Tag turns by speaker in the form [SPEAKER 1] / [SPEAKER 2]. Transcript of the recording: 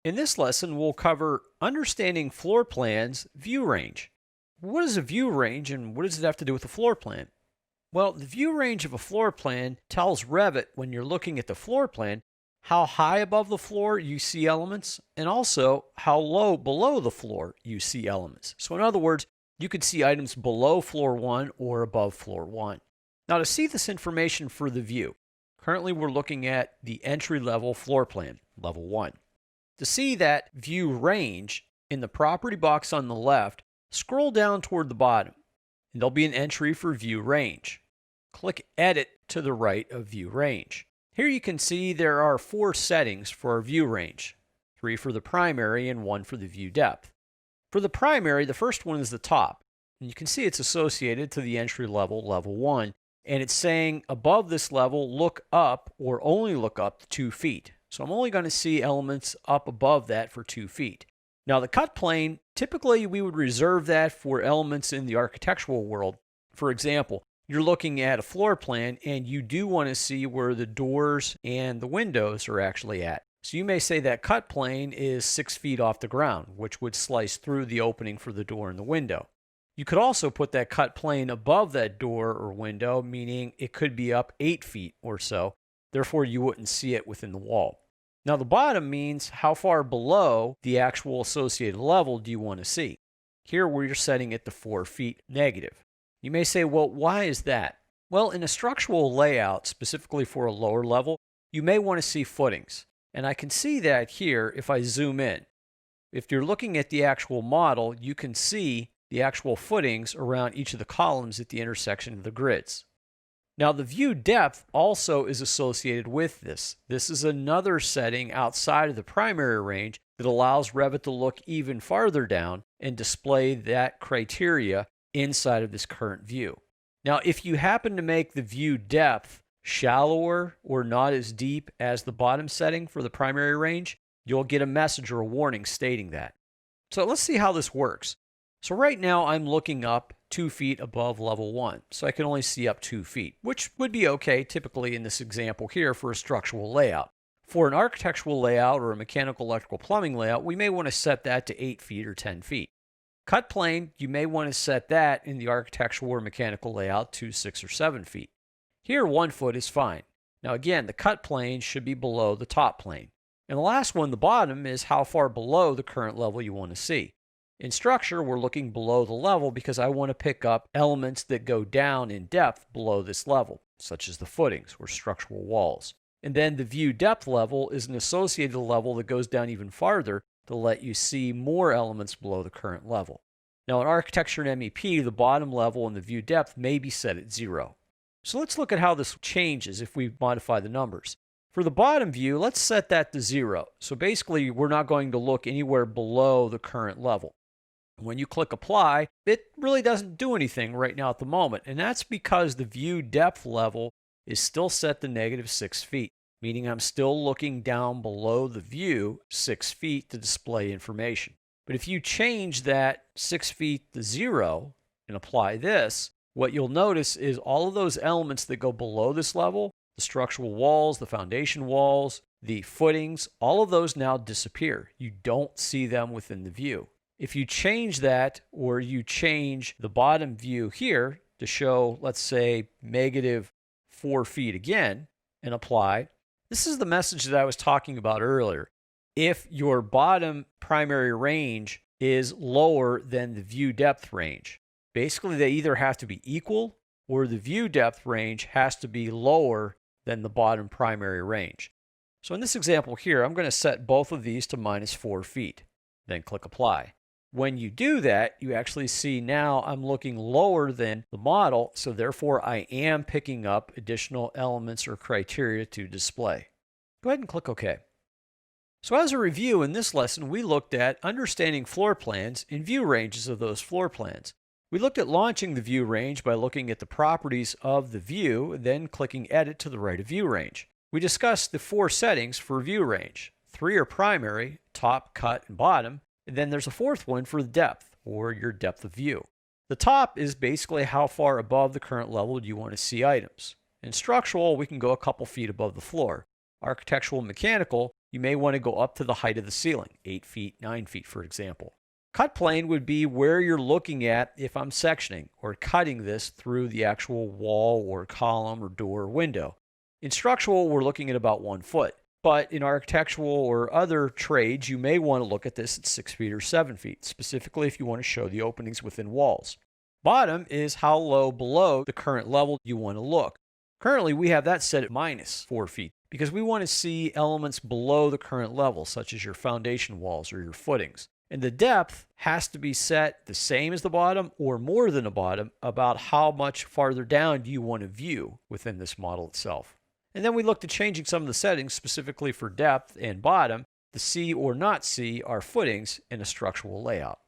[SPEAKER 1] In this lesson, we'll cover understanding floor plans, view range. What is a view range and what does it have to do with a floor plan? Well, the view range of a floor plan tells Revit when you're looking at the floor plan how high above the floor you see elements and also how low below the floor you see elements. So in other words, you could see items below floor 1 or above floor 1. Now to see this information for the view, currently we're looking at the entry-level floor plan, level 1. To see that view range, in the property box on the left, scroll down toward the bottom, and there'll be an entry for view range. Click Edit to the right of view range. Here you can see there are 4 settings for our view range, 3 for the primary and 1 for the view depth. For the primary, the first one is the top, and you can see it's associated to the entry level, level 1, and it's saying above this level, look up or only look up to 2 feet. So I'm only going to see elements up above that for 2 feet. Now the cut plane, typically we would reserve that for elements in the architectural world. For example, you're looking at a floor plan and you do want to see where the doors and the windows are actually at. So you may say that cut plane is 6 feet off the ground, which would slice through the opening for the door and the window. You could also put that cut plane above that door or window, meaning it could be up 8 feet or so. Therefore, you wouldn't see it within the wall. Now, the bottom means how far below the actual associated level do you want to see. Here, we're setting it to 4 feet negative. You may say, well, why is that? Well, in a structural layout, specifically for a lower level, you may want to see footings. And I can see that here if I zoom in. If you're looking at the actual model, you can see the actual footings around each of the columns at the intersection of the grids. Now the view depth also is associated with this. This is another setting outside of the primary range that allows Revit to look even farther down and display that criteria inside of this current view. Now if you happen to make the view depth shallower or not as deep as the bottom setting for the primary range, you'll get a message or a warning stating that. So let's see how this works. So right now I'm looking up 2 feet above level 1, so I can only see up 2 feet, which would be okay typically in this example here for a structural layout. For an architectural layout or a mechanical, electrical, plumbing layout, we may want to set that to 8 feet or 10 feet. Cut plane, you may want to set that in the architectural or mechanical layout to 6 or 7 feet. Here 1 foot is fine. Now again, the cut plane should be below the top plane. And the last one, the bottom, is how far below the current level you want to see. In structure, we're looking below the level because I want to pick up elements that go down in depth below this level, such as the footings or structural walls. And then the view depth level is an associated level that goes down even farther to let you see more elements below the current level. Now in architecture and MEP, the bottom level and the view depth may be set at 0. So let's look at how this changes if we modify the numbers. For the bottom view, let's set that to 0. So basically, we're not going to look anywhere below the current level. When you click apply, it really doesn't do anything right now at the moment, and that's because the view depth level is still set to negative 6 feet, meaning I'm still looking down below the view 6 feet to display information. But if you change that 6 feet to 0 and apply this, what you'll notice is all of those elements that go below this level, the structural walls, the foundation walls, the footings, all of those now disappear. You don't see them within the view. If you change that, or you change the bottom view here to show, let's say, negative 4 feet again, and apply, this is the message that I was talking about earlier. If your bottom primary range is lower than the view depth range, basically they either have to be equal or the view depth range has to be lower than the bottom primary range. So in this example here, I'm going to set both of these to minus 4 feet, then click apply. When you do that, you actually see now I'm looking lower than the model, so therefore I am picking up additional elements or criteria to display. Go ahead and click OK. So as a review, in this lesson, we looked at understanding floor plans and view ranges of those floor plans. We looked at launching the view range by looking at the properties of the view, then clicking Edit to the right of view range. We discussed the 4 settings for view range. 3 are primary, top, cut, and bottom. And then there's a 4th one for the depth, or your depth of view. The top is basically how far above the current level you want to see items. In structural, we can go a couple feet above the floor. Architectural and mechanical, You may want to go up to the height of the ceiling, 8 feet, 9 feet, for example. Cut plane would be where you're looking at if I'm sectioning or cutting this through the actual wall or column or door or window. In structural, we're looking at about 1 foot. But in architectural or other trades, you may want to look at this at 6 feet or 7 feet, specifically if you want to show the openings within walls. Bottom is how low below the current level you want to look. Currently, we have that set at -4 feet because we want to see elements below the current level, such as your foundation walls or your footings. And the depth has to be set the same as the bottom or more than the bottom about how much farther down do you want to view within this model itself. And then we looked at changing some of the settings specifically for depth and bottom to see or not see our footings in a structural layout.